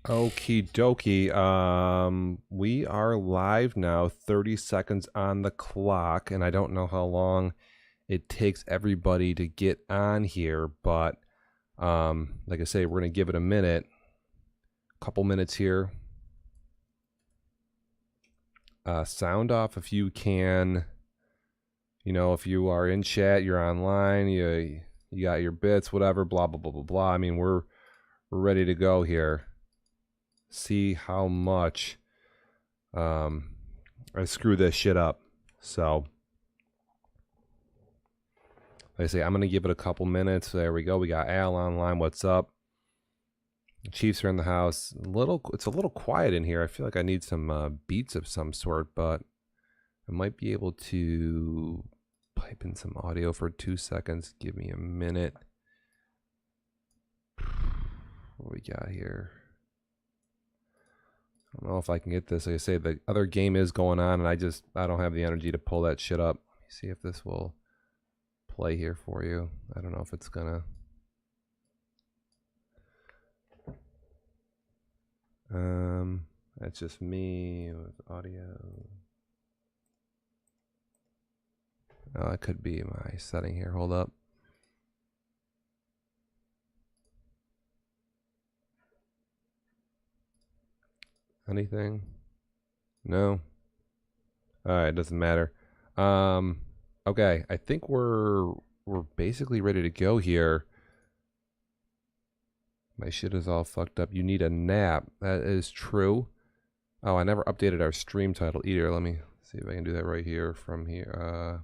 Okie dokie. We are live now, 30 seconds on the clock, and I don't know how long it takes everybody to get on here, but like I say, we're going to give it a minute, a couple minutes here. Sound off if you can. You know, if you are in chat, you're online, you got your bits, whatever, blah, blah, blah, blah, blah. I mean, we're ready to go here. See how much I screw this shit up. So like I say, I'm gonna give it a couple minutes. There we go. We got Al online. What's up? The Chiefs are in the house. It's a little quiet in here. I feel like I need some beats of some sort, but I might be able to pipe in some audio for 2 seconds. Give me a minute. What we got here? I don't know if I can get this. Like I say, the other game is going on, and I don't have the energy to pull that shit up. Let me see if this will play here for you. I don't know if it's gonna. That's just me with audio. Oh, it could be my setting here. Hold up. Anything? No. All right, doesn't matter. Okay, I think we're basically ready to go here. My shit is all fucked up. You need a nap. That is true. Oh, I never updated our stream title either. Let me see if I can do that right here from here.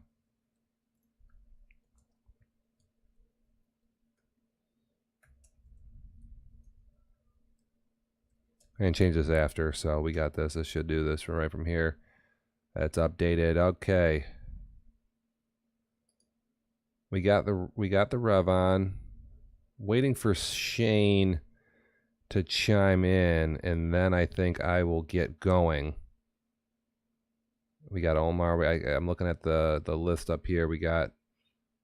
I can change this after, so we got this. This should do this right from here. That's updated. Okay. We got the rev on. Waiting for Shane to chime in, and then I think I will get going. We got Omar. I'm looking at the list up here. We got,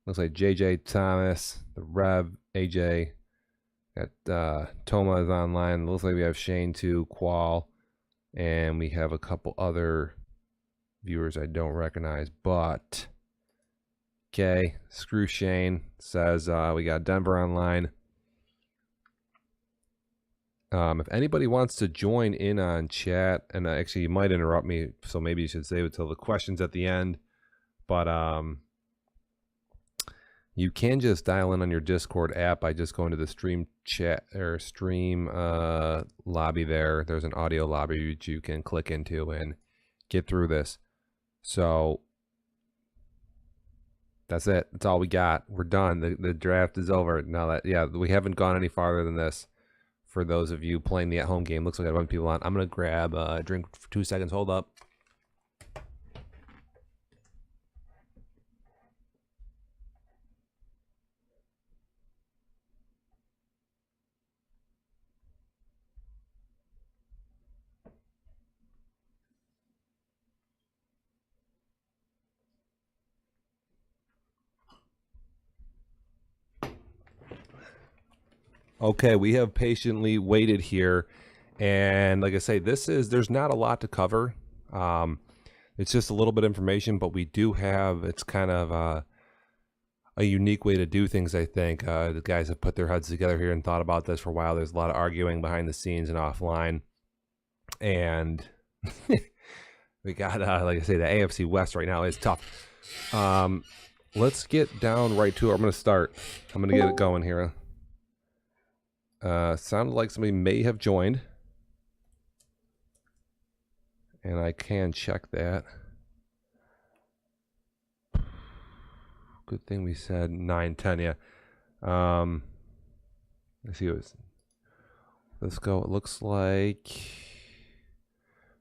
looks like JJ Thomas, the Rev, AJ. Got Toma is online. Looks like we have Shane too, Qual, and we have a couple other viewers I don't recognize, but okay, screw Shane. Says we got Denver online. If anybody wants to join in on chat, and actually you might interrupt me, so maybe you should save it till the questions at the end, but you can just dial in on your Discord app by just going to the stream chat or stream lobby there. There's an audio lobby which you can click into and get through this. So that's it. That's all we got. We're done. The draft is over. Now that, yeah, we haven't gone any farther than this. For those of you playing the at-home game, looks like I have a bunch of people on. I'm gonna grab a drink for 2 seconds. Hold up. Okay, we have patiently waited here, and like I say, there's not a lot to cover. It's just a little bit of information, but we do have, it's kind of a unique way to do things, I think. The guys have put their heads together here and thought about this for a while. There's a lot of arguing behind the scenes and offline, and we got, like I say, the AFC West right now is tough. Let's get down right to it. I'm going to get it going here. Sounded like somebody may have joined, and I can check that. Good thing we said 9:10. Yeah. Let's see. Let's go. It looks like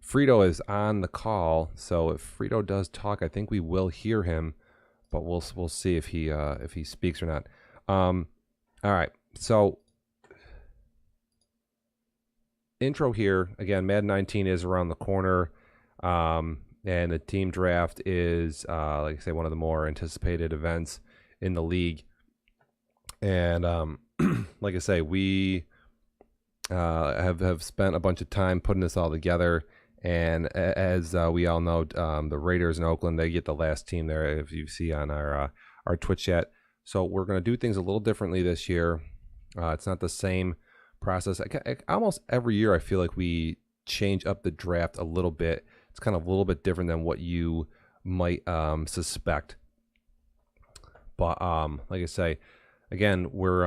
Frito is on the call, so if Frito does talk, I think we will hear him, but we'll see if he speaks or not. All right. So intro here again. Madden 19 is around the corner, and the team draft is like I say, one of the more anticipated events in the league. And like I say, we have spent a bunch of time putting this all together. And as we all know, the Raiders in Oakland, they get the last team there, if you see on our Twitch chat. So we're going to do things a little differently this year. It's not the same process. Almost every year, I feel like we change up the draft a little bit. It's kind of a little bit different than what you might suspect. But like I say, again, we're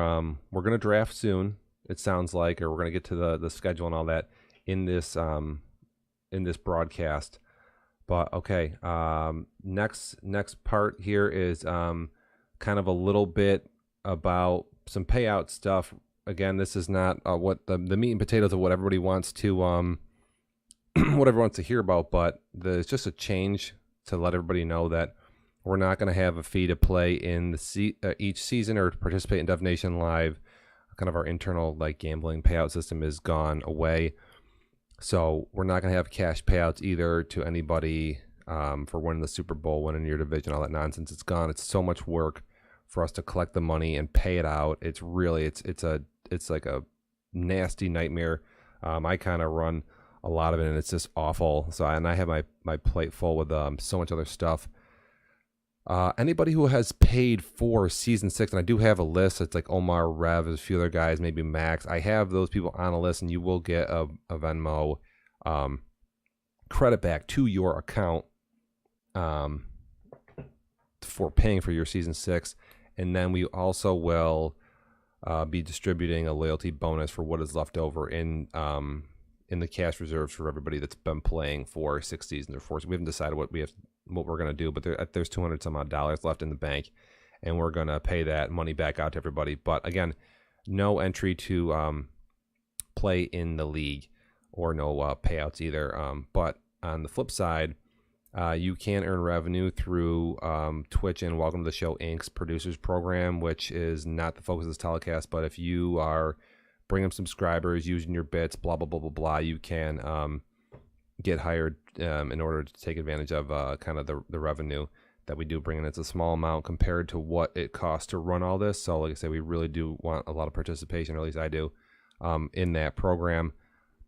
going to draft soon. It sounds like, or we're going to get to the schedule and all that in this broadcast. But okay, next part here is kind of a little bit about some payout stuff. Again, this is not what the meat and potatoes of what everybody wants to whatever wants to hear about, but it's just a change to let everybody know that we're not going to have a fee to play in the each season or to participate in Dev Nation Live. Kind of our internal like gambling payout system is gone away. So we're not going to have cash payouts either to anybody for winning the Super Bowl, winning your division, all that nonsense. It's gone. It's so much work for us to collect the money and pay it out. It's really it's like a nasty nightmare. I kind of run a lot of it, and it's just awful. So I have my plate full with so much other stuff. Anybody who has paid for season 6, and I do have a list. It's like Omar, Rev, there's a few other guys, maybe Max. I have those people on a list, and you will get a Venmo credit back to your account for paying for your season 6. And then we also will be distributing a loyalty bonus for what is left over in the cash reserves for everybody that's been playing for 6 seasons or 4. So we haven't decided what we're going to do, but there's $200 some odd left in the bank, and we're going to pay that money back out to everybody. But again, no entry to play in the league or no payouts either. But on the flip side, you can earn revenue through Twitch and Welcome to the Show Inc.'s producers program, which is not the focus of this telecast. But if you are bringing subscribers, using your bits, blah, blah, blah, blah, blah, you can get hired in order to take advantage of kind of the revenue that we do bring in. It's a small amount compared to what it costs to run all this. So like I say, we really do want a lot of participation, or at least I do, in that program.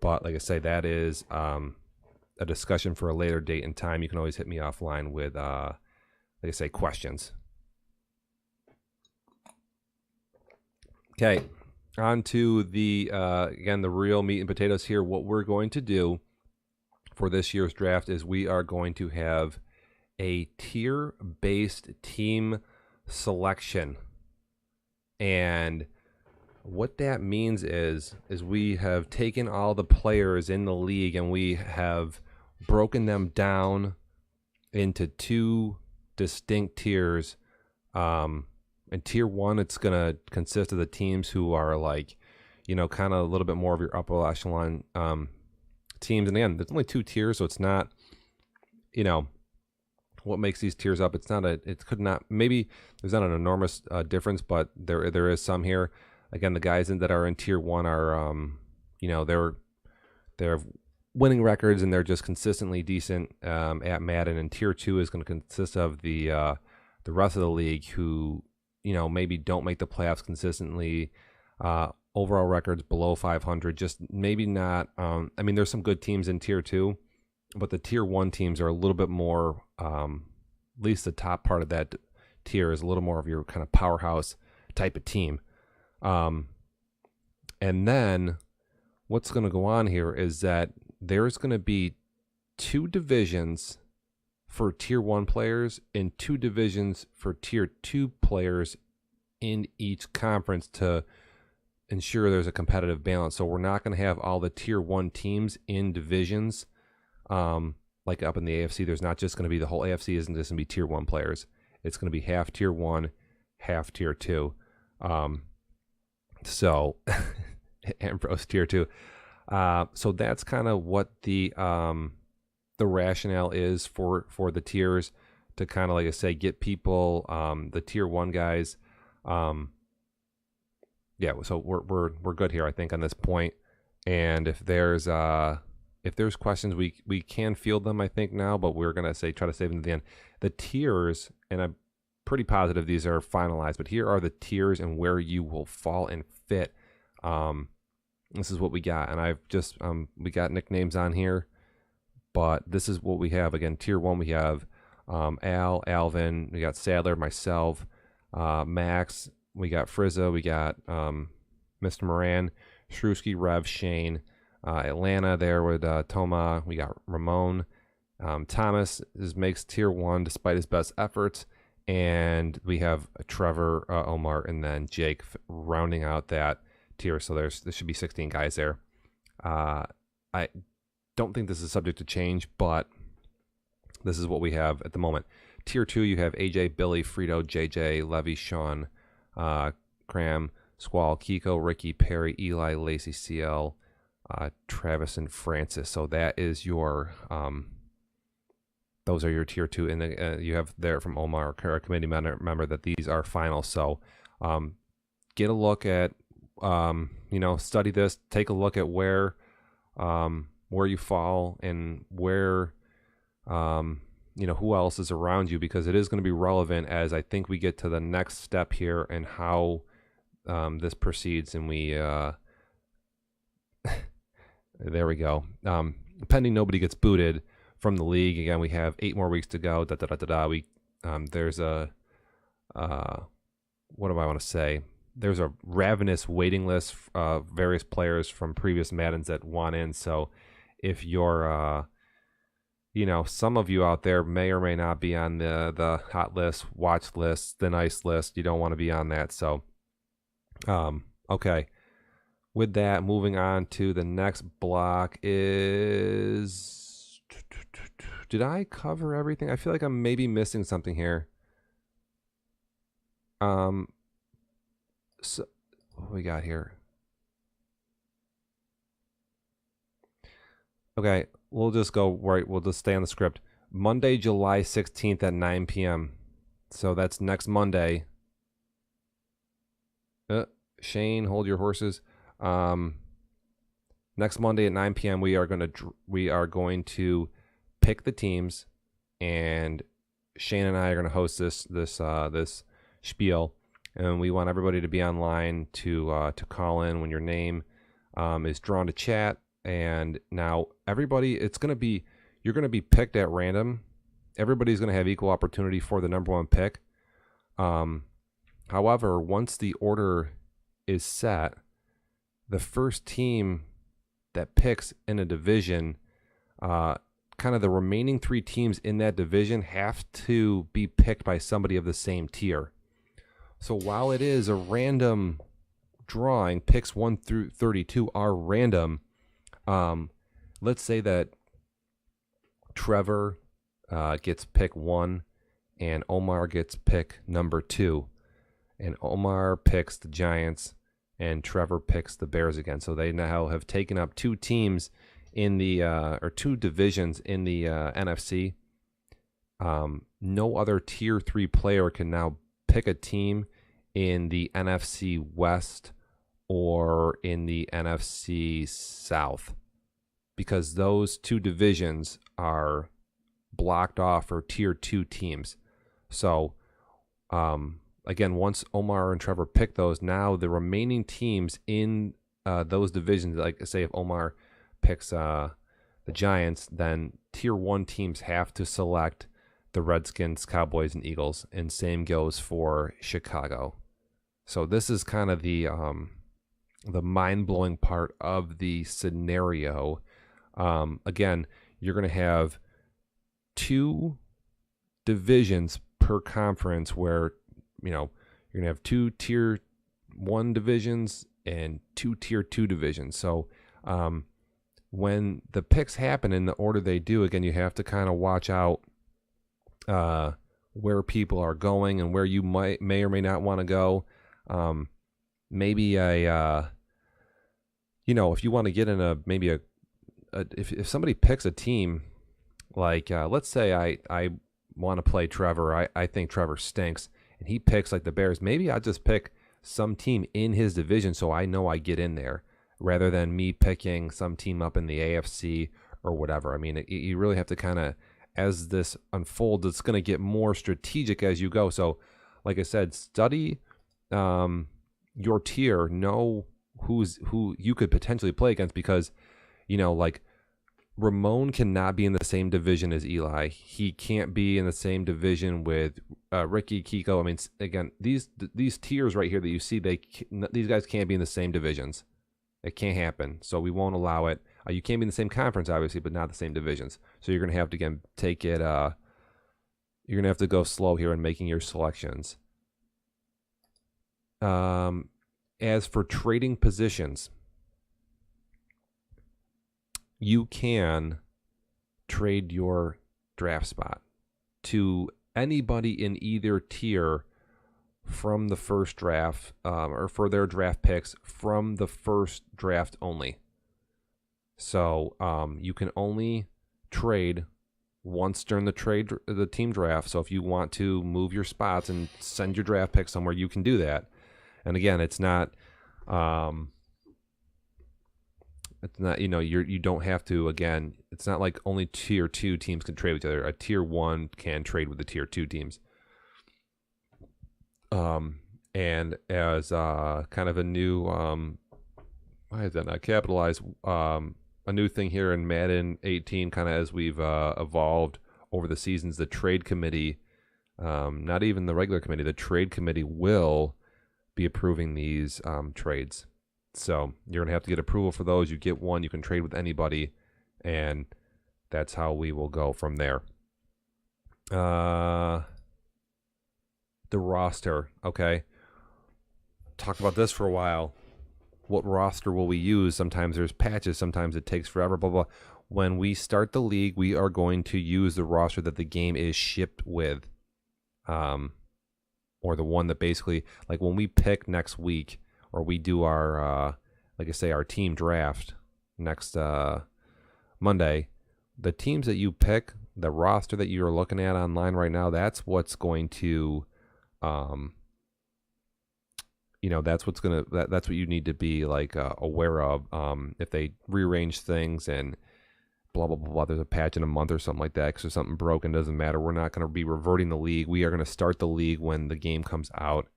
But like I say, that is a discussion for a later date and time. You can always hit me offline with, like I say, questions. Okay, on to the, again, the real meat and potatoes here. What we're going to do for this year's draft is we are going to have a tier-based team selection. And what that means is we have taken all the players in the league and we have broken them down into 2 distinct tiers. In tier 1, it's going to consist of the teams who are like, kind of a little bit more of your upper echelon teams. And again, there's only 2 tiers, so it's not, what makes these tiers up. Maybe there's not an enormous difference, but there is some here. Again, the guys that are in tier 1 are, they're winning records and they're just consistently decent at Madden. And tier 2 is going to consist of the rest of the league who, maybe don't make the playoffs consistently. Overall records below 500, just maybe not. There's some good teams in tier 2, but the tier 1 teams are a little bit more, at least the top part of that tier is a little more of your kind of powerhouse type of team. And then what's going to go on here is that there's going to be 2 divisions for tier 1 players and 2 divisions for tier 2 players in each conference to ensure there's a competitive balance. So we're not going to have all the tier 1 teams in divisions like up in the AFC. There's not just going to be the whole AFC isn't just going to be tier 1 players. It's going to be half tier 1, half tier 2. So Ambrose tier 2. So that's kind of what the rationale is for the tiers, to kind of, like I say, get people, the tier 1 guys. So we're good here, I think, on this point. And if there's questions, we can field them, I think, now, but we're gonna try to save them to the end. The tiers, and I'm pretty positive these are finalized, but here are the tiers and where you will fall and fit This is what we got, and I've just we got nicknames on here, but this is what we have. Again, tier 1 we have Al, Alvin, we got Sadler, myself, Max, we got Frizza, we got Mr. Moran, Shrewsky, Rev, Shane, Atlanta there with Toma, we got Ramon, Thomas makes tier 1 despite his best efforts, and we have Trevor, Omar, and then Jake rounding out that tier. So there should be 16 guys there. I don't think this is subject to change, but this is what we have at the moment. Tier 2, you have AJ, Billy, Frito, JJ, Levy, Sean, Cram, Squall, Kiko, Ricky, Perry, Eli, Lacey, CL, Travis, and Francis. So that is your those are your tier 2, and you have there from Omar, our committee member, that these are final. So get a look at study this, take a look at where you fall and where who else is around you, because it is going to be relevant as I think we get to the next step here and how this proceeds. And we there we go. Pending nobody gets booted from the league. Again, we have 8 more weeks to go. We there's a what do I want to say? There's a ravenous waiting list of various players from previous Maddens that want in. So if you're some of you out there may or may not be on the hot list, watch list, the nice list. You don't want to be on that. So okay. With that, moving on to the next block is... Did I cover everything? I feel like I'm maybe missing something here. So what we got here? Okay, we'll just go right. We'll just stay on the script. Monday, July 16th at 9 p.m. So that's next Monday. Shane, hold your horses. Next Monday at 9 p.m. we are going to pick the teams, and Shane and I are going to host this spiel, and we want everybody to be online to call in when your name is drawn to chat. And now everybody, you're going to be picked at random. Everybody's going to have equal opportunity for the number 1 pick. However, once the order is set, the first team that picks in a division, kind of the remaining 3 teams in that division have to be picked by somebody of the same tier. So while it is a random drawing, picks 1 through 32 are random. Let's say that Trevor gets pick 1 and Omar gets pick number 2, and Omar picks the Giants and Trevor picks the Bears again. So they now have taken up 2 teams in the or 2 divisions in the NFC. No other tier 3 player can now pick a team in the NFC West or in the NFC South, because those 2 divisions are blocked off for tier 2 teams. So again, once Omar and Trevor pick those, now the remaining teams in those divisions, like say if Omar picks the Giants, then tier 1 teams have to select the Redskins, Cowboys, and Eagles, and same goes for Chicago. So this is kind of the mind-blowing part of the scenario. Again, you're going to have 2 divisions per conference, where you're going to have 2 tier 1 divisions and 2 tier 2 divisions. So when the picks happen in the order they do, again, you have to kind of watch out where people are going and where you may or may not want to go. Maybe if you want to get in if somebody picks a team, like let's say I want to play Trevor, I think Trevor stinks, and he picks like the Bears, maybe I just pick some team in his division so I know I get in there, rather than me picking some team up in the AFC or whatever. I mean, you really have to kind of, as this unfolds, it's going to get more strategic as you go. So like I said, study your tier, know who you could potentially play against, because like Ramon cannot be in the same division as Eli. He can't be in the same division with Ricky, Kiko. I mean, again, these tiers right here that you see, these guys can't be in the same divisions. It can't happen. So we won't allow it. You can't be in the same conference, obviously, but not the same divisions. So you're going to have to, again, take it. You're going to have to go slow here in making your selections. As for trading positions, you can trade your draft spot to anybody in either tier from the first draft, or for their draft picks from the first draft only. So you can only trade once during the team draft. So if you want to move your spots and send your draft pick somewhere, you can do that. And again, it's not you don't have to. Again, it's not like only tier 2 teams can trade with each other. A tier 1 can trade with the tier 2 teams. And as kind of a new why is that not capitalized? A new thing here in Madden 18, kind of as we've evolved over the seasons, the trade committee, not even the regular committee, the trade committee will be approving these trades. So you're going to have to get approval for those. You get one, you can trade with anybody, and that's how we will go from there. The roster, okay. Talked about this for a while. What roster will we use? Sometimes there's patches, sometimes it takes forever, blah, blah. When we start the league, we are going to use the roster that the game is shipped with. Or the one that basically, like when we pick next week, or we do our, like I say, our team draft next Monday, the teams that you pick, the roster that you're looking at online right now, that's what's going to, that's what's gonna, that's what you need to be like aware of. If they rearrange things and blah blah blah, there's a patch in a month or something like that, because there's something broken, doesn't matter. We're not going to be reverting the league. We are going to start the league when the game comes out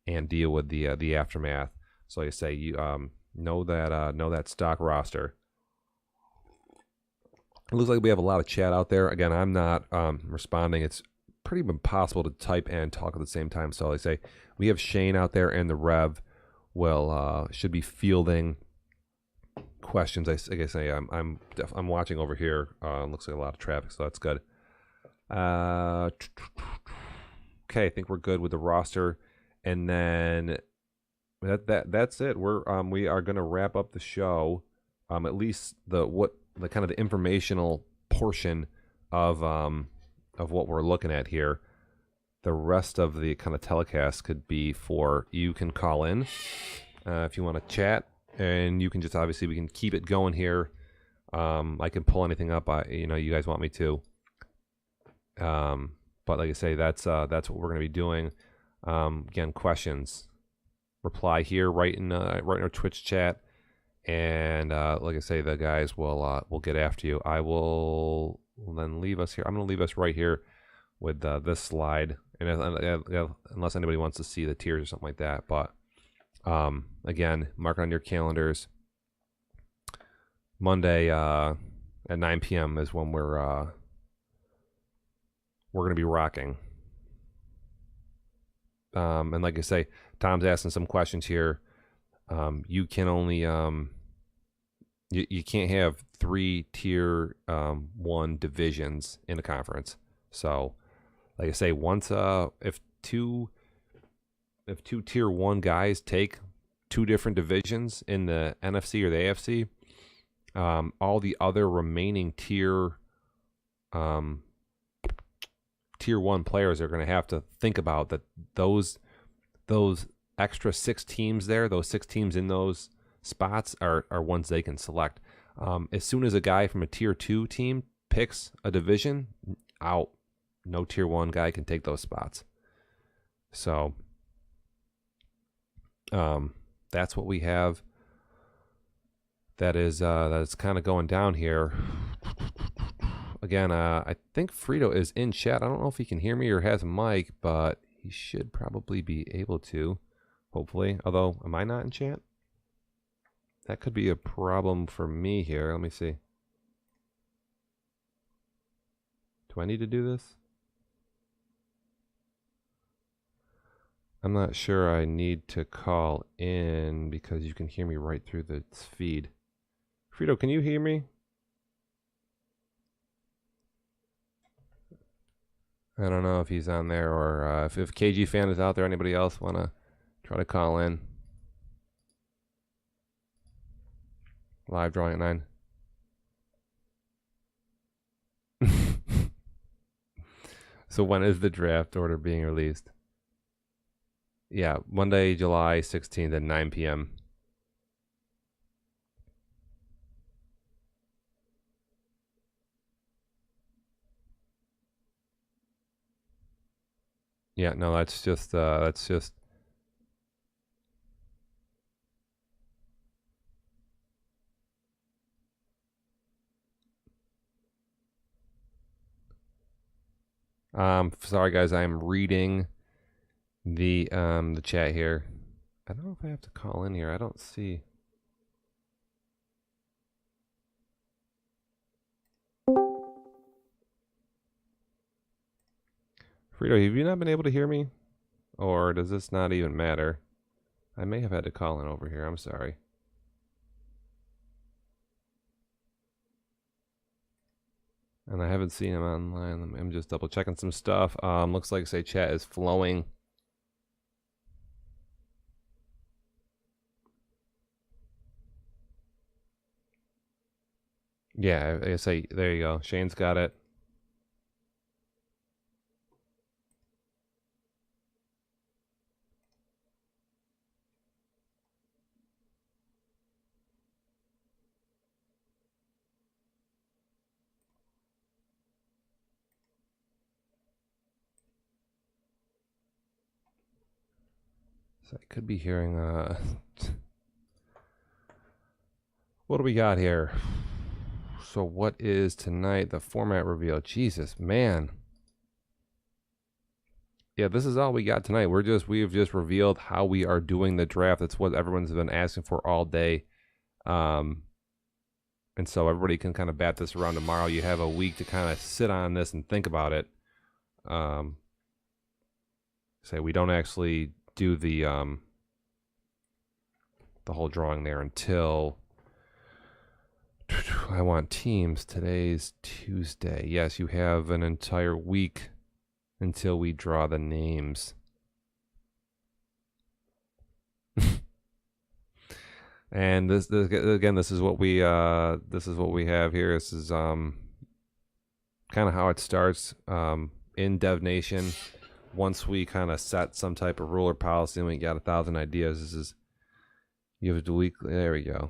and deal with the aftermath. So like I say, you know that stock roster. It looks like we have a lot of chat out there. Again, I'm not responding. It's pretty impossible to type and talk at the same time. So like I say, we have Shane out there, and the Rev should be fielding questions. Like I say, I'm watching over here. Looks like a lot of traffic, so that's good. Okay, I think we're good with the roster, and then that's it. We are going to wrap up the show. At least the kind of the informational portion of what we're looking at here. The rest of the kind of telecast could be for you can call in if you want to chat, and you can just, obviously we can keep it going here. I can pull anything up you guys want me to. But like I say, that's what we're going to be doing. Again, questions, reply here right in our Twitch chat, and like I say, the guys will get after you. I will then leave us here. I'm going to leave us right here with this slide, and unless anybody wants to see the tiers or something like that. But again, mark it on your calendars. Monday at 9 p.m. is when we're going to be rocking. And like I say, Tom's asking some questions here. You can only you can't have 3 tier 1 divisions in a conference. So like I say, once if two tier 1 guys take 2 different divisions in the NFC or the AFC, all the other remaining tier 1 players are going to have to think about that those extra 6 teams there, those 6 teams in those spots are ones they can select. As soon as a guy from a tier 2 team picks a division, out. No tier 1 guy can take those spots. So that's what we have. That's kind of going down here. Again, I think Frito is in chat. I don't know if he can hear me or has a mic, but he should probably be able to, hopefully. Although, am I not in chat? That could be a problem for me here. Let me see. Do I need to do this? I'm not sure I need to call in because you can hear me right through the feed. Frito, can you hear me? I don't know if he's on there or if KG fan is out there. Anybody else want to try to call in? Live drawing at 9. So when is the draft order being released? Yeah, Monday, July 16th at 9 p.m. Yeah, no, that's just sorry guys, I'm reading the chat here. I don't know if I have to call in here. I don't see. Frito, have you not been able to hear me? Or does this not even matter? I may have had to call in over here. I'm sorry. And I haven't seen him online. I'm just double checking some stuff. Looks like say chat is flowing. Yeah, I say there you go. Shane's got it. So I could be hearing what do we got here? So what is tonight the format reveal? Jesus, man. Yeah, this is all we got tonight. We've just revealed how we are doing the draft. That's what everyone's been asking for all day. And so everybody can kind of bat this around tomorrow. You have a week to kind of sit on this and think about it. Say we don't actually do the whole drawing there until I want teams. Today's Tuesday. Yes, you have an entire week until we draw the names. And this again, this is what we have here. This is kind of how it starts in Dev Nation. Once we kind of set some type of rule or policy and we got 1,000 ideas, this is you have a weekly. There we go.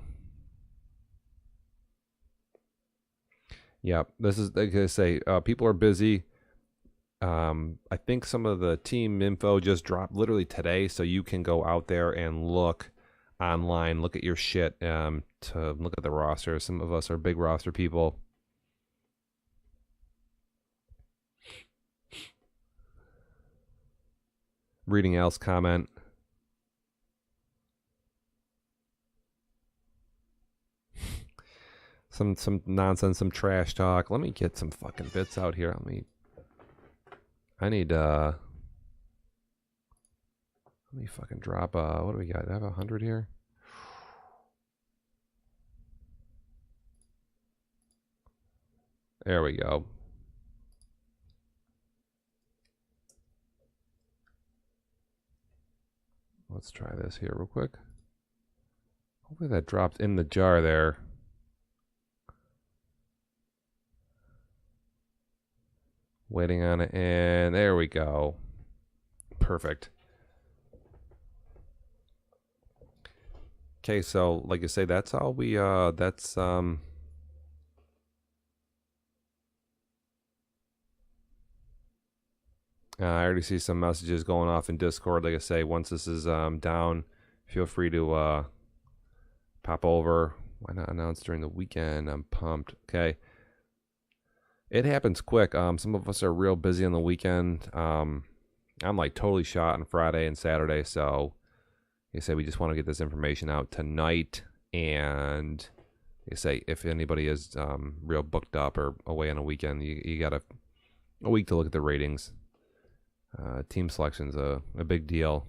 Yeah, this is like I say. People are busy. I think some of the team info just dropped literally today, so you can go out there and look online, look at your shit, to look at the roster. Some of us are big roster people. Reading Al's comment. Some nonsense, some trash talk. Let me get some fucking bits out here. I need let me fucking drop what do we got? Do I have 100 here? There we go. Let's try this here real quick. Hopefully that dropped in the jar there. Waiting on it, and there we go. Perfect. Okay, so like I say, that's all we that's I already see some messages going off in Discord. Like I say, once this is down, feel free to pop over. Why not announce during the weekend? I'm pumped. Okay. It happens quick. Some of us are real busy on the weekend. I'm like totally shot on Friday and Saturday, so like I say, we just want to get this information out tonight. And they say if anybody is real booked up or away on a weekend, you got a week to look at the ratings. Team selection's a big deal.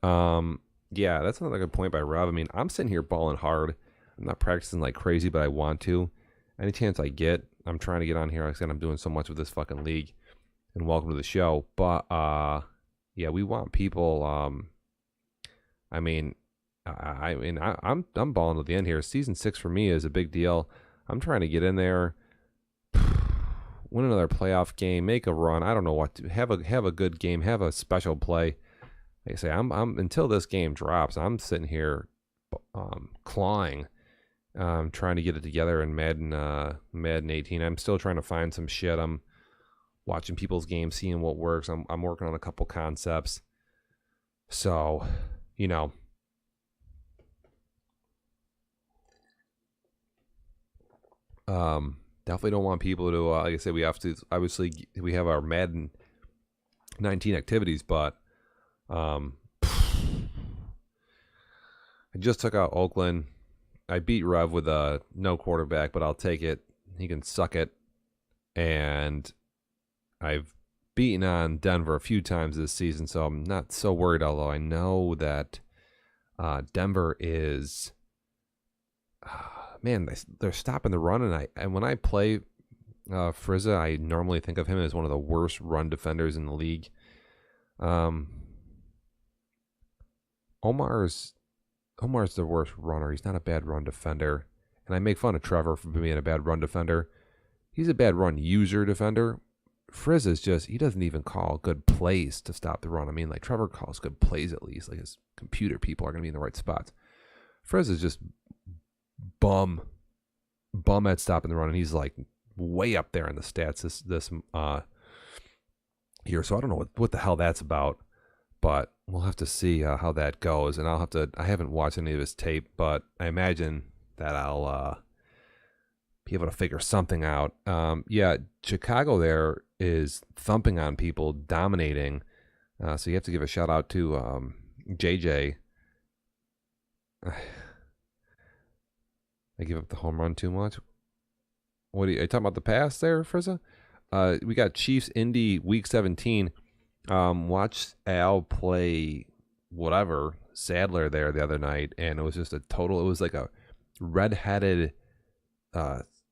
Yeah, that's another good point by Rob. I mean, I'm sitting here balling hard. I'm not practicing like crazy, but I want to. Any chance I get, I'm trying to get on here. Like I said, I'm doing so much with this fucking league. And welcome to the show. But yeah, we want people. I mean, I'm balling to the end here. Season 6 for me is a big deal. I'm trying to get in there, win another playoff game, make a run. I don't know what to have a good game, have a special play. Like I say, I'm until this game drops, I'm sitting here clawing, trying to get it together in Madden 18. I'm still trying to find some shit. I'm watching people's games, seeing what works. I'm working on a couple concepts. So, you know, definitely don't want people to like I said, we have to obviously we have our Madden 19 activities, but I just took out Oakland. I beat Rev with a no quarterback, but I'll take it. He can suck it. And I've beaten on Denver a few times this season, so I'm not so worried, although I know that Denver is man, they're stopping the run, and when I play Frizza, I normally think of him as one of the worst run defenders in the league. Omar's the worst runner. He's not a bad run defender. And I make fun of Trevor for being a bad run defender. He's a bad run user defender. Frizz is just, he doesn't even call good plays to stop the run. I mean, like Trevor calls good plays at least. Like his computer people are going to be in the right spots. Frizz is just bum at stopping the run. And he's like way up there in the stats this year. So I don't know what the hell that's about. But we'll have to see how that goes, and I haven't watched any of his tape, but I imagine that I'll be able to figure something out. Yeah, Chicago there is thumping on people, dominating. So you have to give a shout out to JJ. I give up the home run too much. Are you talking about the pass there, Frizza? We got Chiefs Indy Week 17. Watched Al play Sadler there the other night, and it was just it was like a redheaded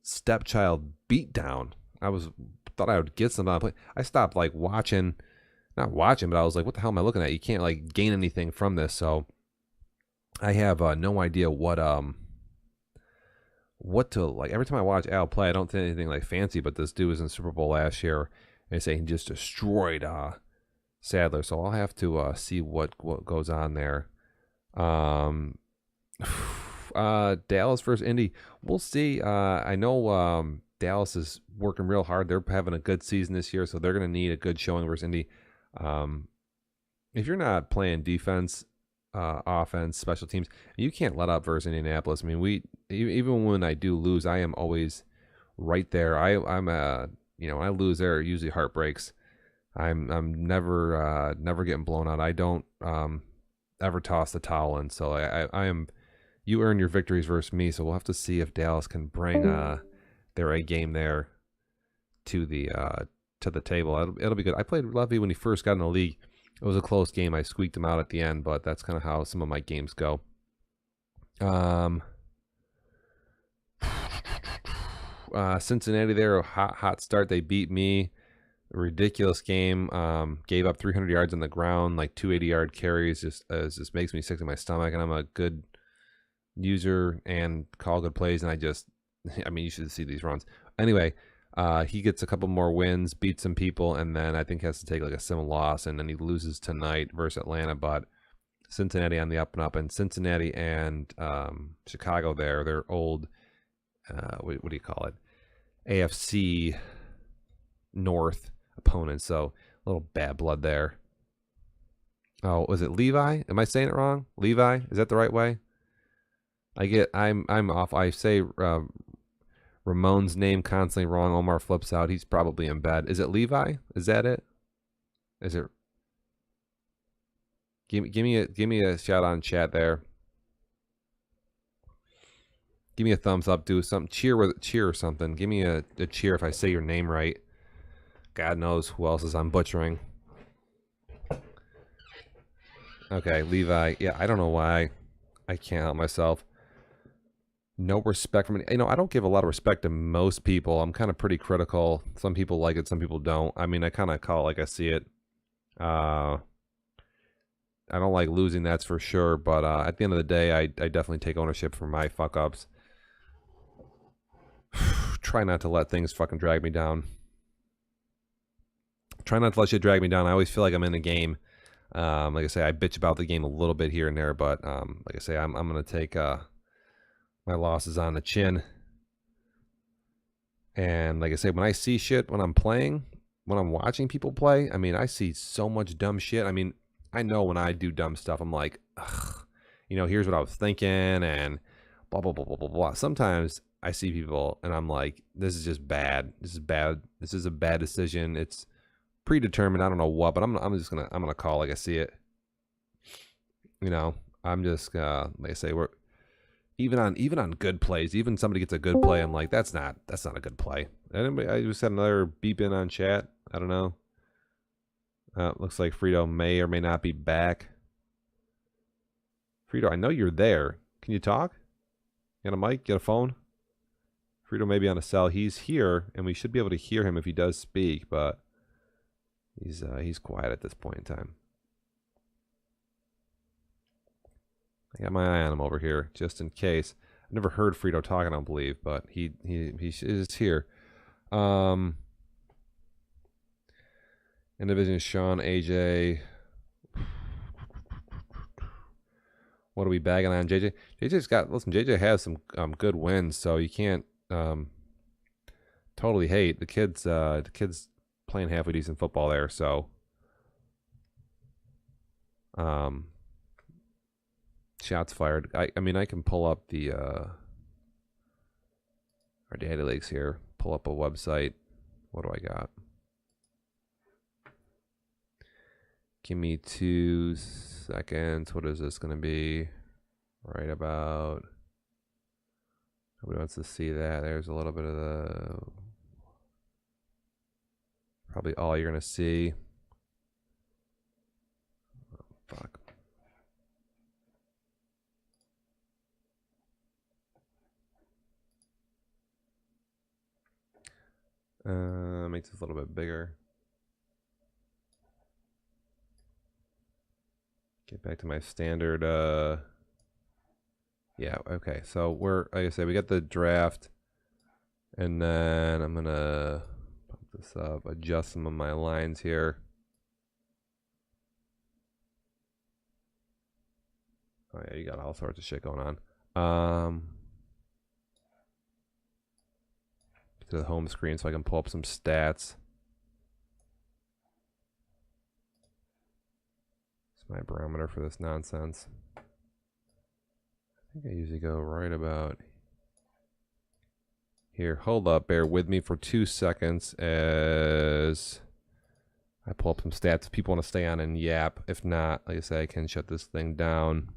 stepchild beatdown. Thought I would get some on play. I stopped like not watching, but I was like, what the hell am I looking at? You can't like gain anything from this. So I have no idea what to like. Every time I watch Al play, I don't think anything like fancy, but this dude was in the Super Bowl last year, and they say he just destroyed Sadler, so I'll have to see what goes on there. Dallas versus Indy, we'll see. I know Dallas is working real hard. They're having a good season this year, so they're going to need a good showing versus Indy. If you're not playing defense, offense, special teams, you can't let up versus Indianapolis. I mean, even when I do lose, I am always right there. I'm when I lose there, it usually heartbreaks. I'm never getting blown out. I don't ever toss the towel in. So I am. You earn your victories versus me. So we'll have to see if Dallas can bring their A game there to the table. It'll be good. I played Levy when he first got in the league. It was a close game. I squeaked him out at the end, but that's kind of how some of my games go. Cincinnati there, a hot start. They beat me. Ridiculous game. Gave up 300 yards on the ground, like 280-yard carries. Just makes me sick to my stomach. And I'm a good user and call good plays. And I mean, you should see these runs. Anyway, he gets a couple more wins, beats some people, and then I think has to take like a sim loss, and then he loses tonight versus Atlanta. But Cincinnati on the up and up, and Cincinnati and Chicago there, they're old. What do you call it? AFC North opponents, so a little bad blood there. Oh, was it Levi? Am I saying it wrong? Levi? Is that the right way? I'm off. I say Ramon's name constantly wrong. Omar flips out. He's probably in bed. Is it Levi? Is that it? Is it? Give me a shout on chat there. Give me a thumbs up. Do something. Cheer or something. Give me a cheer if I say your name right. God knows who else is I'm butchering. Okay, Levi. Yeah, I don't know why I can't help myself. No respect from any. I don't give a lot of respect to most people. I'm kind of pretty critical. Some people like it, some people don't. I mean, I kind of call it like I see it. I don't like losing, that's for sure. But at the end of the day, I definitely take ownership for my fuck ups. Try not to let things fucking drag me down. Try not to let shit drag me down. I always feel like I'm in the game. Like I say, I bitch about the game a little bit here and there, but like I say, I'm gonna take my losses on the chin. And like I say, when I see shit when I'm playing, when I'm watching people play, I mean, I see so much dumb shit. I mean, I know when I do dumb stuff, I'm like, ugh, here's what I was thinking, and blah blah blah blah blah blah. Sometimes I see people and I'm like, this is just bad. This is bad. This is a bad decision. It's predetermined. I don't know what, but I'm gonna call like I see it. I'm just like I say, we're even on good plays. Even somebody gets a good play, I'm like, that's not a good play. Anybody? I just had another beep in on chat. I don't know. Looks like Frito may or may not be back. Frito, I know you're there. Can you talk? You got a mic? Get a phone? Frito may be on a cell. He's here, and we should be able to hear him if he does speak, but he's quiet at this point in time. I got my eye on him over here, just in case. I've never heard Frito talk, I don't believe, but he is here. In division, Sean, AJ. What are we bagging on JJ? JJ has some good wins, so you can't totally hate the kids. The kids playing halfway decent football there, so shots fired. I mean, I can pull up the our daddy leagues here. Pull up a website. What do I got? Give me 2 seconds. What is this going to be? Right about. Nobody wants to see that. There's a little bit of the. Probably all you're going to see. Oh, fuck. Makes this a little bit bigger. Get back to my standard. Yeah, okay. So we're, like I said, we got the draft. And then I'm going to pump this up, adjust some of my lines here. Oh, yeah, you got all sorts of shit going on. To the home screen so I can pull up some stats. It's my barometer for this nonsense. I think I usually go right about here. Hold up, bear with me for 2 seconds as I pull up some stats. If people want to stay on and yap. If not, like I say, I can shut this thing down.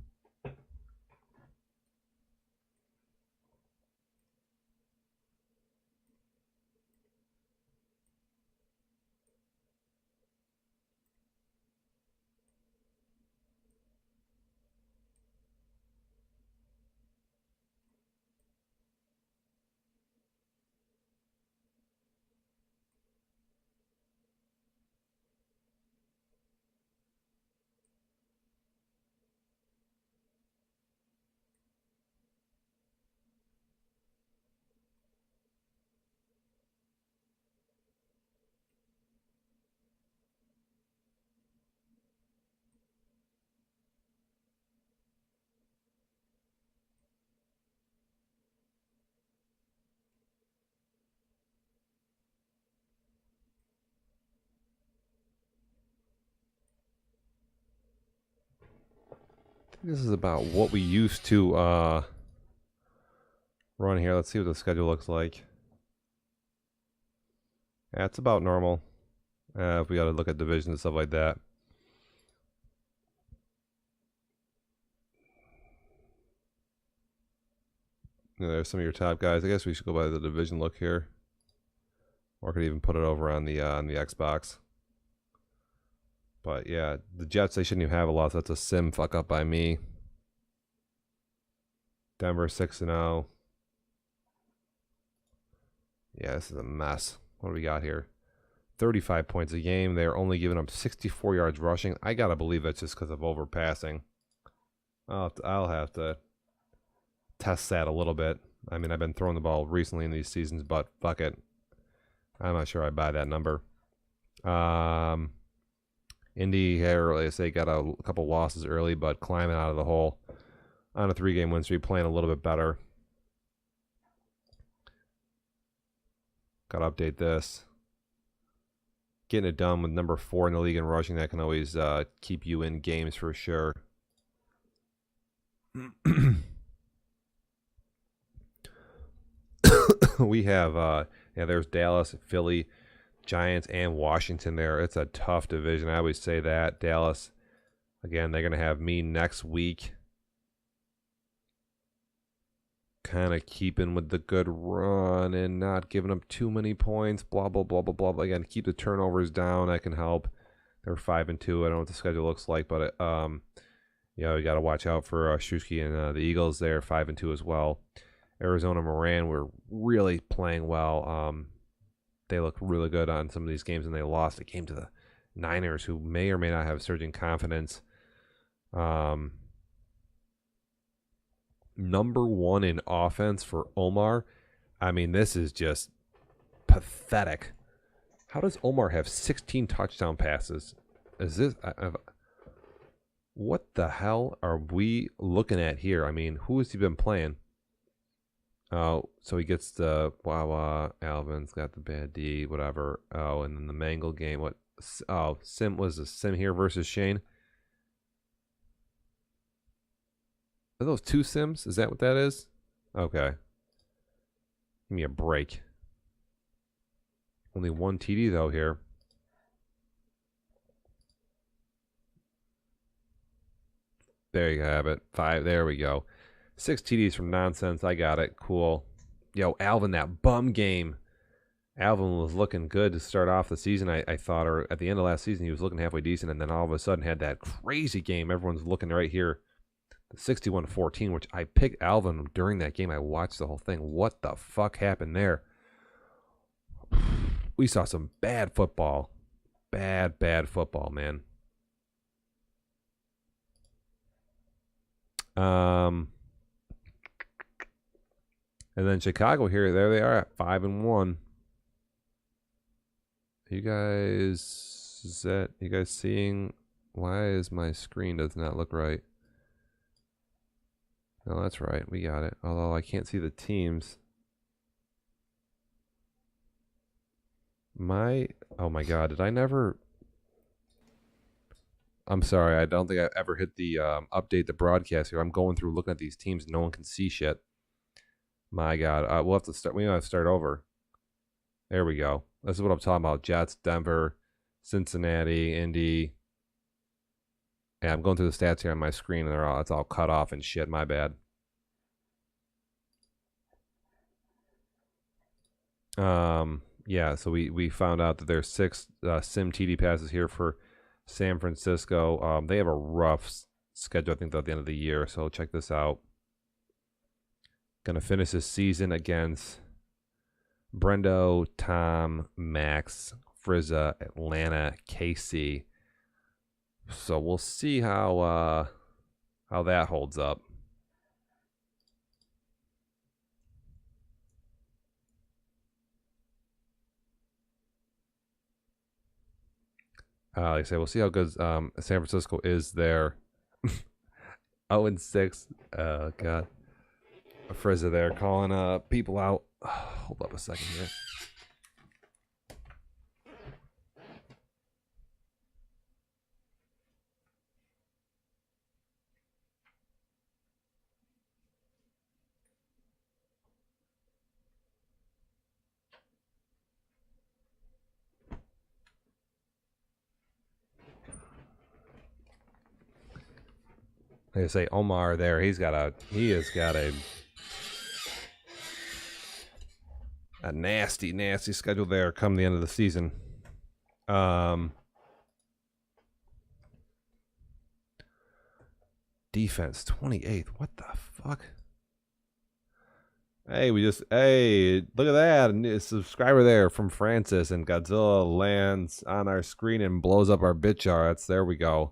This is about what we used to run here. Let's see what the schedule looks like. Yeah, it's about normal. If we got to look at divisions and stuff like that. There's some of your top guys. I guess we should go by the division look here, or I could even put it over on the Xbox. But yeah, the Jets, they shouldn't even have a loss. That's a sim fuck up by me. Denver 6-0. Yeah, this is a mess. What do we got here? 35 points a game. They're only giving up 64 yards rushing. I gotta believe that's just because of overpassing. I'll have to test that a little bit. I mean, I've been throwing the ball recently in these seasons, but fuck it. I'm not sure I buy that number. Indy here, like I say, got a couple losses early, but climbing out of the hole on a 3-game win streak, playing a little bit better. Got to update this. Getting it done with number 4 in the league in rushing, that can always keep you in games for sure. We have, yeah, there's Dallas, Philly, Giants, and Washington there. It's a tough division. I always say that. Dallas, again, they're going to have me next week. Kind of keeping with the good run and not giving up too many points. Blah, blah, blah, blah, blah. Again, keep the turnovers down. That can help. They're 5-2. I don't know what the schedule looks like, but yeah, we got to watch out for Shuski and the Eagles there, 5-2 as well. Arizona Moran were really playing well. They look really good on some of these games, and they lost a game to the Niners, who may or may not have surging confidence. Number 1 in offense for Omar. I mean, this is just pathetic. How does Omar have 16 touchdown passes? Is this... what the hell are we looking at here? I mean, who has he been playing? Oh, so he gets the Wawa. Alvin's got the bad D, whatever. Oh, and then the Mangle game. What? Oh, Sim was a Sim here versus Shane. Are those 2 Sims? Is that what that is? Okay. Give me a break. Only 1 TD though here. There you have it. 5. There we go. 6 TDs from nonsense. I got it. Cool. Yo, Alvin, that bum game. Alvin was looking good to start off the season, I thought, or at the end of last season, he was looking halfway decent, and then all of a sudden had that crazy game. Everyone's looking right here. The 61-14, which I picked Alvin during that game. I watched the whole thing. What the fuck happened there? We saw some bad football. Bad football, man. And then Chicago here, there they are at 5-1. You guys seeing? Why is my screen does not look right? No, that's right. We got it. Although I can't see the teams. Oh my God, did I never? I'm sorry. I don't think I ever hit the update the broadcast here. I'm going through looking at these teams. No one can see shit. My God, we'll have to start. We have to start over. There we go. This is what I'm talking about. Jets, Denver, Cincinnati, Indy. Yeah, I'm going through the stats here on my screen, and it's all cut off and shit. My bad. Yeah. So we found out that there's 6 sim TD passes here for San Francisco. They have a rough schedule, I think, at the end of the year. So check this out. Gonna finish this season against Brendo, Tom, Max, Frizza, Atlanta, KC. So we'll see how that holds up. Like I say, we'll see how good San Francisco is there. 0-6. God. Frizza there calling people out. Hold up a second here. Like I say, Omar there, he has got a a nasty, nasty schedule there come the end of the season. Defense 28th. What the fuck? Hey, look at that. A subscriber there from Francis, and Godzilla lands on our screen and blows up our bit charts. There we go.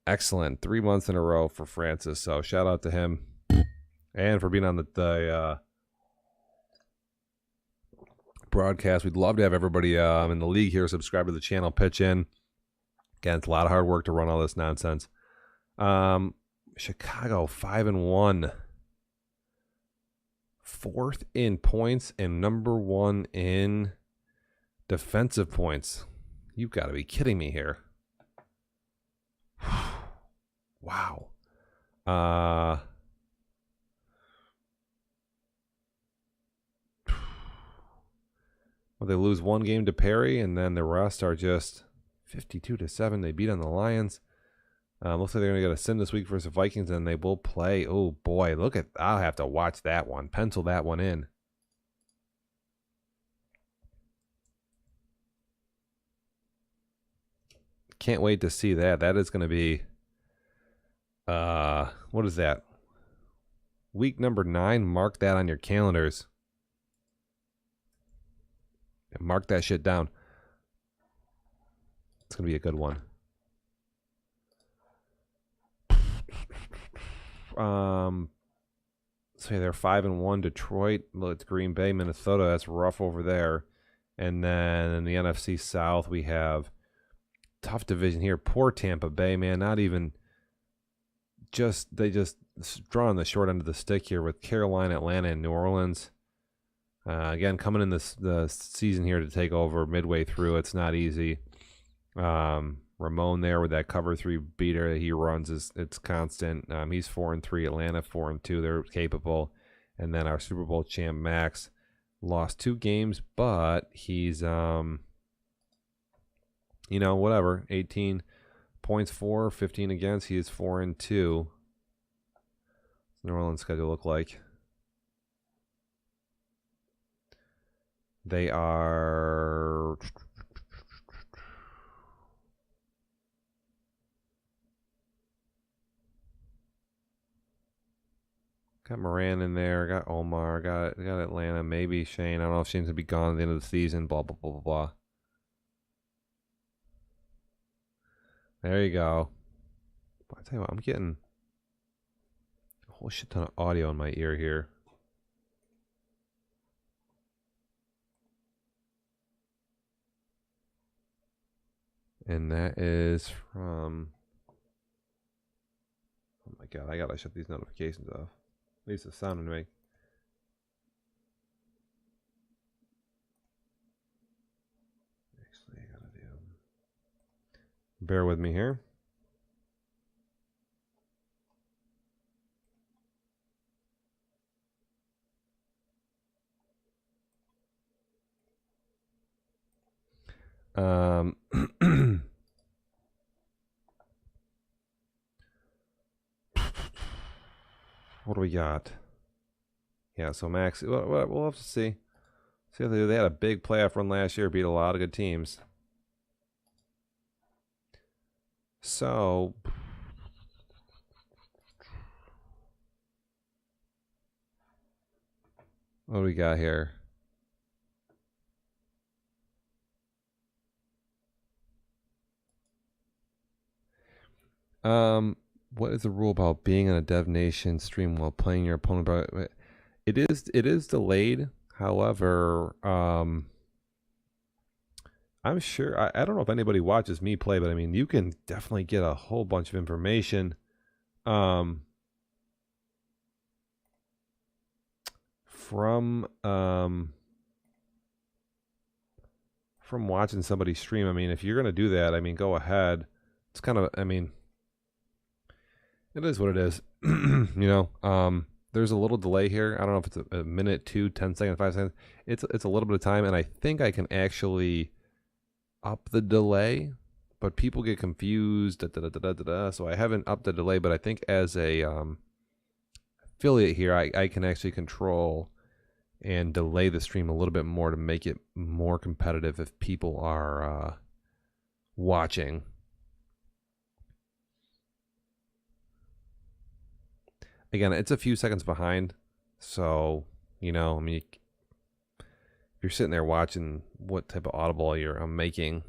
Excellent. 3 months in a row for Francis. So shout out to him and for being on the broadcast. We'd love to have everybody in the league here subscribe to the channel, pitch in. Again, it's a lot of hard work to run all this nonsense. Chicago 5-1, 4th in points and number 1 in defensive points. You've got to be kidding me here. Wow. Well, they lose 1 game to Perry, and then the rest are just 52-7. They beat on the Lions. Looks like they're going to get a sim this week versus the Vikings, and they will play. Oh, boy. I'll have to watch that one. Pencil that one in. Can't wait to see that. That is going to be, what is that? Week number 9. Mark that on your calendars. Mark that shit down. It's going to be a good one. So they're 5-1. Detroit, it's Green Bay, Minnesota. That's rough over there. And then in the NFC South, we have tough division here. Poor Tampa Bay, man. Not even they just drawing the short end of the stick here with Carolina, Atlanta, and New Orleans. Again, coming in the season here to take over midway through. It's not easy. Ramon there with that cover 3 beater that he runs it's constant. He's 4-3. Atlanta 4-2. They're capable. And then our Super Bowl champ Max lost 2 games, but he's whatever. 18 points for, 15 against. He is 4-2. What's New Orleans schedule look like? They are got Moran in there, got Omar, got Atlanta, maybe Shane. I don't know if Shane's gonna be gone at the end of the season. Blah blah blah blah blah. There you go. I tell you what, I'm getting a whole shit ton of audio in my ear here. And that is from, oh my god, I gotta shut these notifications off. At least the sound would make. Actually, I gotta do. Bear with me here. What do we got? Yeah, so Max, we'll have to see. See how they do. They had a big playoff run last year, beat a lot of good teams. So, what do we got here? What is the rule about being on a Dev Nation stream while playing your opponent? It is delayed. However, I'm sure I don't know if anybody watches me play, but I mean you can definitely get a whole bunch of information from watching somebody stream. I mean, if you're gonna do that, I mean, go ahead. It's kind of, I mean, it is what it is. There's a little delay here. I don't know if it's a minute, 2, 10 seconds, 5 seconds. It's a little bit of time, and I think I can actually up the delay, but people get confused. So I haven't upped the delay, but I think as a affiliate here, I can actually control and delay the stream a little bit more to make it more competitive if people are watching. Again, it's a few seconds behind, so, you know, I mean, if you're sitting there watching what type of audible I'm making.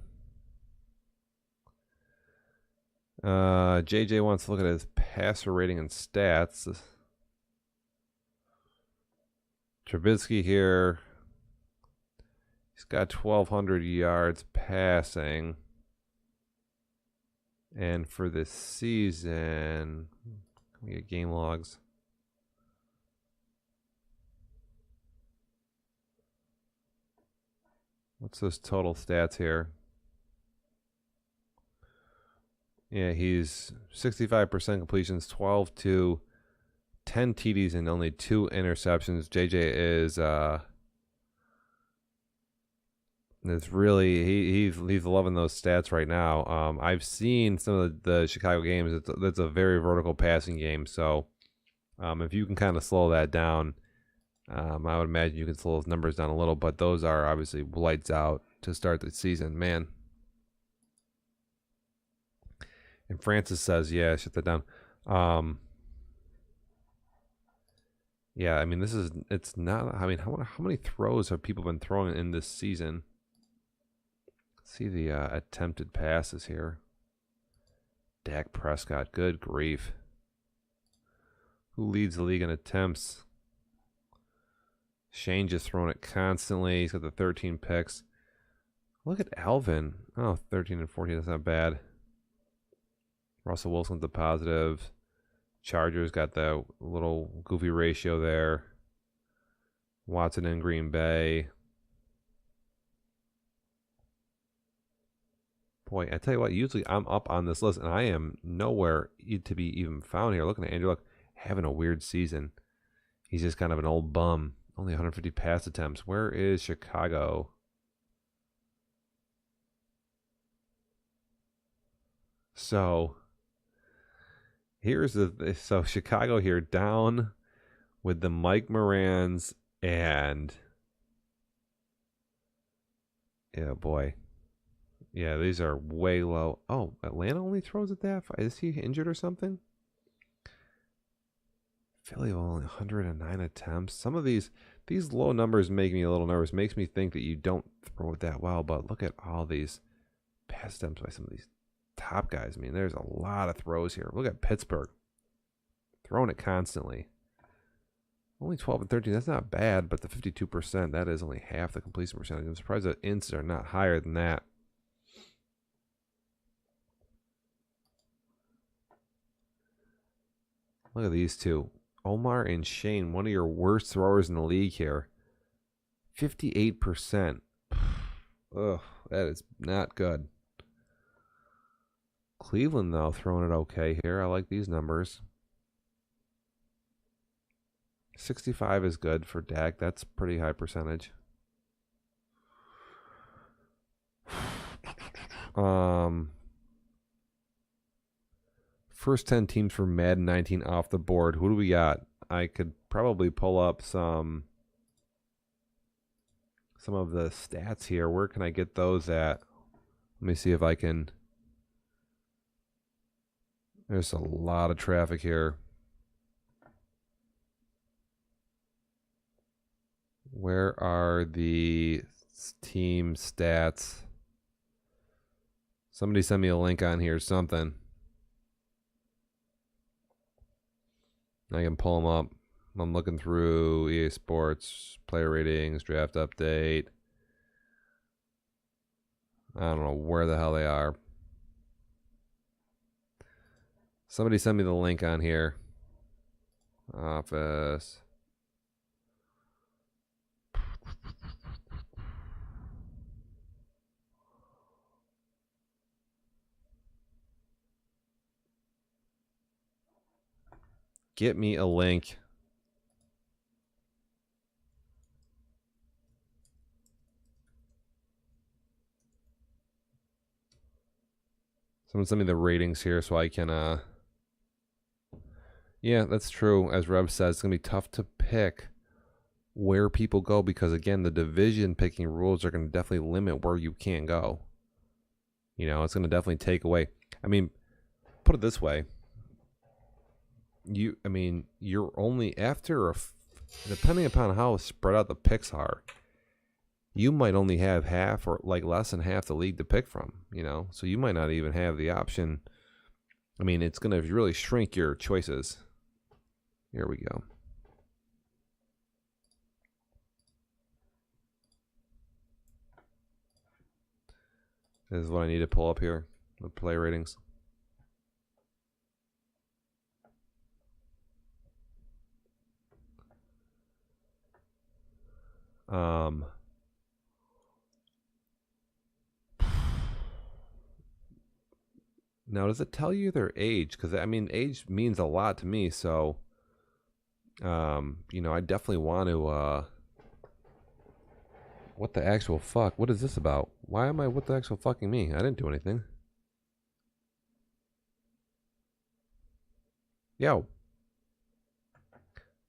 JJ wants to look at his passer rating and stats. Trubisky here, he's got 1,200 yards passing. And for this season, we get game logs. What's those total stats here? Yeah, he's 65% completions, 12 to 10 TDs and only 2 interceptions. JJ is really he's loving those stats right now. I've seen some of the Chicago games. That's a very vertical passing game. So if you can kind of slow that down, I would imagine you can slow those numbers down a little. But those are obviously lights out to start the season, man. And Francis says, yeah, shut that down. Yeah, I mean, it's not, I mean, how many throws have people been throwing in this season? Let's see the attempted passes here. Dak Prescott, good grief. Who leads the league in attempts? Shane just throwing it constantly. He's got the 13 picks. Look at Alvin. Oh, 13 and 14, that's not bad. Russell Wilson's a positive. Chargers got the little goofy ratio there. Watson in Green Bay. Boy, I tell you what, usually I'm up on this list, and I am nowhere to be even found here. Looking at Andrew Luck, having a weird season. He's just kind of an old bum. Only 150 pass attempts. Where is Chicago? So so Chicago here down with the Mike Morans and yeah, boy. Yeah, these are way low. Oh, Atlanta only throws at that? Is he injured or something? Philly only 109 attempts. Some of these low numbers make me a little nervous. Makes me think that you don't throw it that well, but look at all these pass attempts by some of these top guys. I mean, there's a lot of throws here. Look at Pittsburgh. Throwing it constantly. Only 12 and 13. That's not bad, but the 52%, that is only half the completion percentage. I'm surprised the ints are not higher than that. Look at these two. Omar and Shane, one of your worst throwers in the league here. 58%. Ugh, that is not good. Cleveland, though, throwing it okay here. I like these numbers. 65 is good for Dak. That's pretty high percentage. First 10 teams for Madden 19 off the board. Who do we got? I could probably pull up some of the stats here. Where can I get those at? Let me see if I can. There's a lot of traffic here. Where are the team stats? Somebody send me a link on here, something. I can pull them up. I'm looking through EA Sports, player ratings, draft update. I don't know where the hell they are. Somebody send me the link on here. Office. Get me a link. Someone send me the ratings here so I can yeah, that's true. As Rev says, it's gonna be tough to pick where people go, because again, the division picking rules are going to definitely limit where you can go. You know, it's going to definitely take away. I mean, put it this way. You're only after depending upon how spread out the picks are, you might only have half or like less than half the league to pick from, you know? So you might not even have the option. I mean, it's going to really shrink your choices. Here we go. This is what I need to pull up here, the play ratings. Now, does it tell you their age? Because, I mean, age means a lot to me, so, you know, I definitely want to, what the actual fuck? What is this about? Why am I, what the actual fucking me? I didn't do anything. Yo.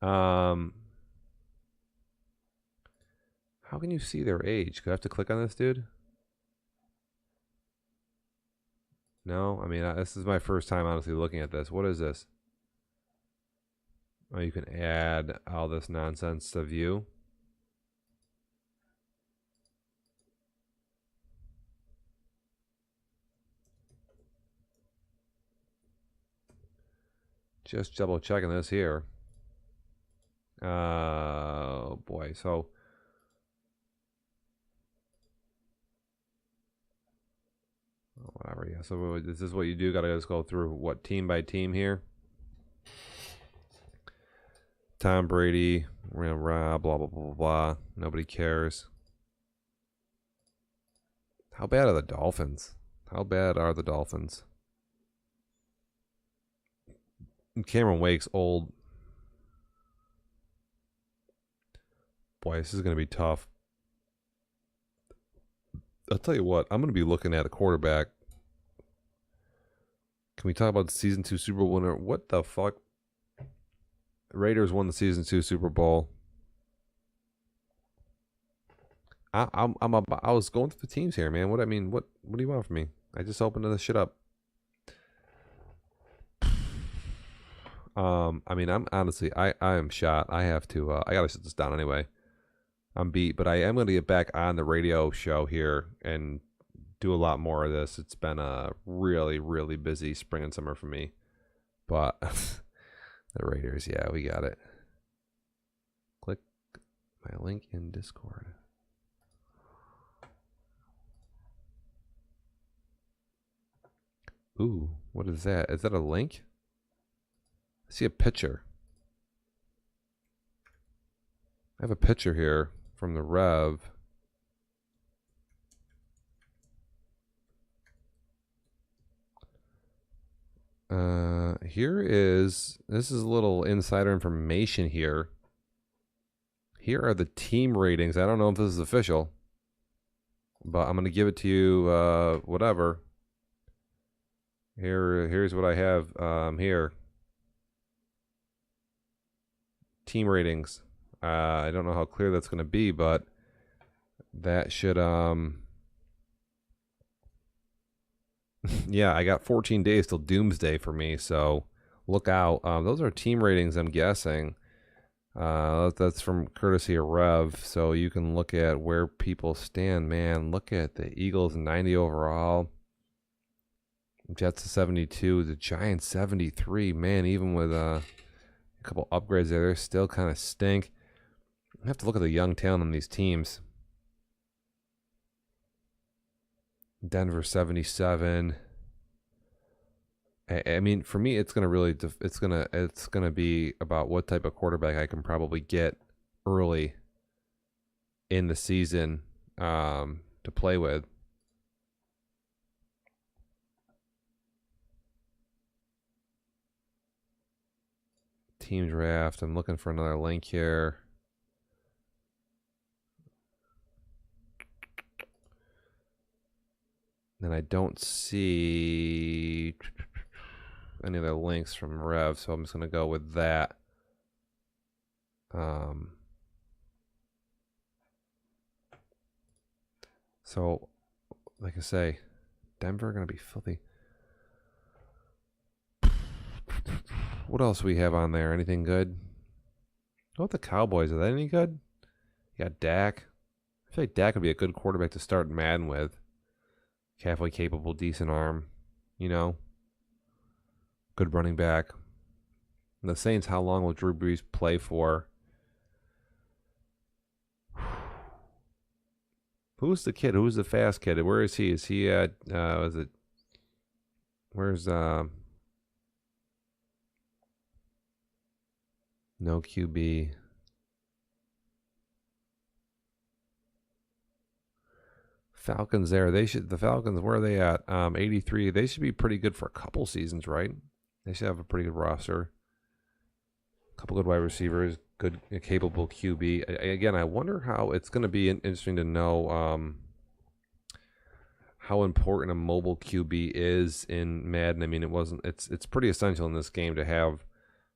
How can you see their age? Do I have to click on this, dude? No? I mean, this is my first time honestly looking at this. What is this? Oh, you can add all this nonsense to view. Just double checking this here. Oh boy, so whatever, yeah. So this is what you do. Gotta just go through what team by team here. Tom Brady, we're gonna blah blah blah blah blah. Nobody cares. How bad are the Dolphins? How bad are the Dolphins? Cameron Wake's old. Boy, this is gonna be tough. I'll tell you what, I'm gonna be looking at a quarterback. Can we talk about the season 2 Super Bowl winner? What the fuck? Raiders won the season 2 Super Bowl. I was going through the teams here, man. What do you want from me? I just opened this shit up. I mean, I'm honestly, I am shot. I have to, I gotta shut this down anyway. I'm beat, but I am gonna get back on the radio show here and do a lot more of this. It's been a really, really busy spring and summer for me. But the Raiders, yeah, we got it. Click my link in Discord. Ooh, what is that? Is that a link? I see a picture. I have a picture here from the Rev. This is a little insider information here. Here are the team ratings. I don't know if this is official, but I'm going to give it to you, whatever. Here's what I have here. Team ratings. I don't know how clear that's going to be, but that should, yeah, I got 14 days till doomsday for me, so look out. Those are team ratings, I'm guessing. That's from courtesy of Rev, so you can look at where people stand. Man, look at the Eagles 90 overall, Jets 72, the Giants 73. Man, even with a couple upgrades there, they're still kind of stink. I have to look at the young talent on these teams. Denver 77. I mean, for me, it's gonna be about what type of quarterback I can probably get early in the season to play with. Team draft. I'm looking for another link here. And I don't see any other links from Rev, so I'm just going to go with that. So, like I say, Denver going to be filthy. What else we have on there? Anything good? What about the Cowboys? Are they any good? You got Dak. I feel like Dak would be a good quarterback to start Madden with. Halfway capable, decent arm. You know? Good running back. And the Saints, how long will Drew Brees play for? Who's the kid? Who's the fast kid? Where is he? Is he at, where's, no QB. Falcons there. The Falcons, where are they at? 83. They should be pretty good for a couple seasons, right? They should have a pretty good roster. A couple good wide receivers, good capable QB. Again, I wonder how it's going to be interesting to know how important a mobile QB is in Madden. I mean, it's pretty essential in this game to have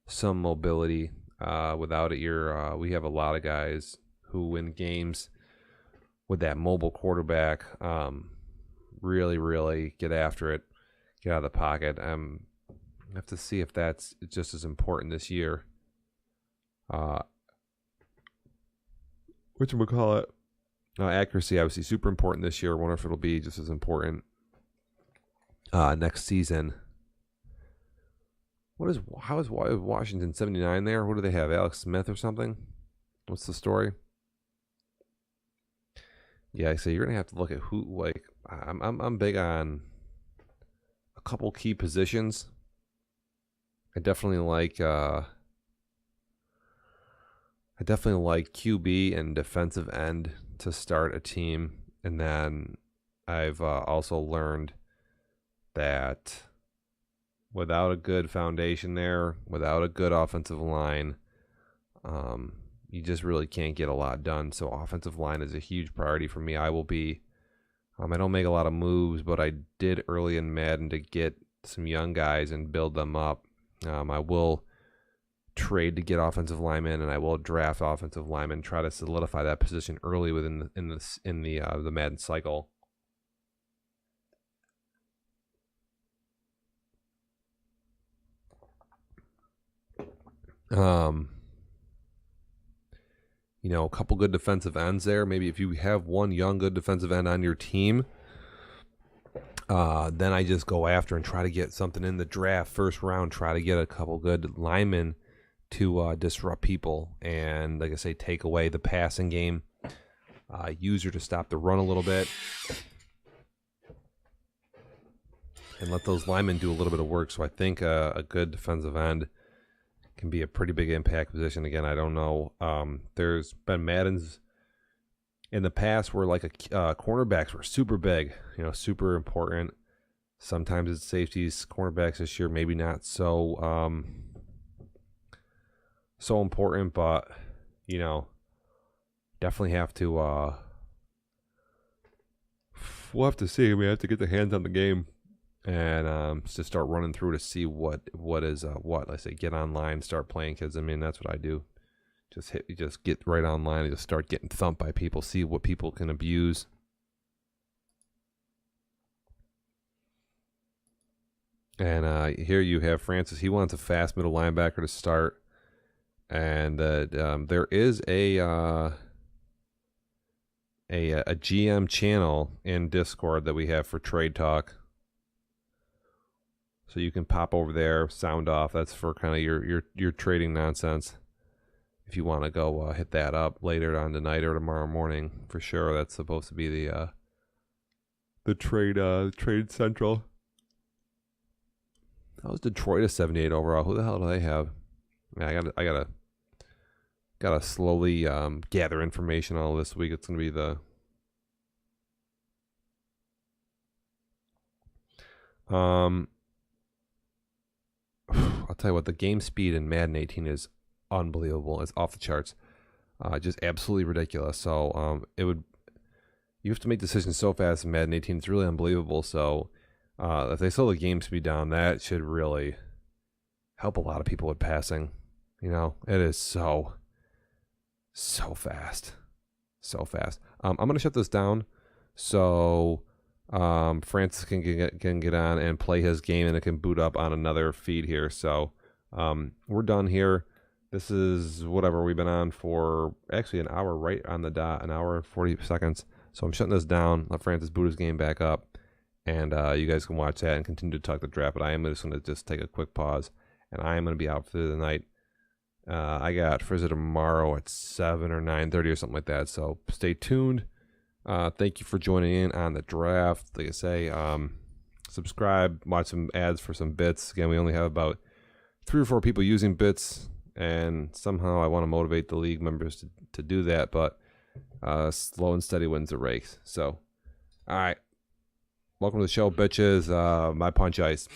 some mobility. Without it, we have a lot of guys who win games with that mobile quarterback. Really, really get after it, get out of the pocket. I have to see if that's just as important this year. Whatchamacallit? Accuracy, obviously, super important this year. I wonder if it'll be just as important next season. How is Washington 79 there? What do they have? Alex Smith or something? What's the story? Yeah, so you're gonna have to look at who. Like, I'm big on a couple key positions. I definitely like QB and defensive end to start a team, and then I've also learned that without a good foundation there, without a good offensive line, you just really can't get a lot done. So offensive line is a huge priority for me. I don't make a lot of moves, but I did early in Madden to get some young guys and build them up. I will trade to get offensive linemen, and I will draft offensive linemen, try to solidify that position early within the Madden cycle. A couple good defensive ends there. Maybe if you have one young good defensive end on your team, then I just go after and try to get something in the draft, first round, try to get a couple good linemen to disrupt people and, like I say, take away the passing game. User to stop the run a little bit. And let those linemen do a little bit of work. So I think a good defensive end can be a pretty big impact position. Again, I don't know. There's been Maddens in the past where cornerbacks were super big, super important. Sometimes it's safeties, cornerbacks this year maybe not so important, but definitely have to. We'll have to see. We have to get the hands on the game. And just start running through to see what is what. I say get online, start playing, because I mean that's what I do. Just get right online and just start getting thumped by people. See what people can abuse. And here you have Francis. He wants a fast middle linebacker to start, and there is a GM channel in Discord that we have for Trade Talk. So you can pop over there, sound off. That's for kind of your trading nonsense. If you want to go hit that up later on tonight or tomorrow morning, for sure. That's supposed to be the trade central. That was Detroit a 78 overall. Who the hell do they have? Yeah, I gotta slowly gather information all this week. It's gonna be I'll tell you what, the game speed in Madden 18 is unbelievable. It's off the charts. Just absolutely ridiculous. So you have to make decisions so fast in Madden 18. It's really unbelievable. So if they slow the game speed down, that should really help a lot of people with passing. It is so fast. So fast. I'm going to shut this down so Francis can get on and play his game, and it can boot up on another feed here. So we're done here. This is whatever we've been on for, actually an hour right on the dot, an hour and 40 seconds. So I'm shutting this down. Let Francis boot his game back up, and you guys can watch that and continue to talk the draft. But I am just going to take a quick pause, and I am going to be out through the night. I got Frizzy tomorrow at 7 or 9:30 or something like that. So stay tuned. Thank you for joining in on the draft. Like I say, subscribe, watch some ads for some bits. Again, we only have about 3 or 4 people using bits, and somehow I want to motivate the league members to do that, but slow and steady wins the race. So, all right. Welcome to the show, bitches. My punch ice.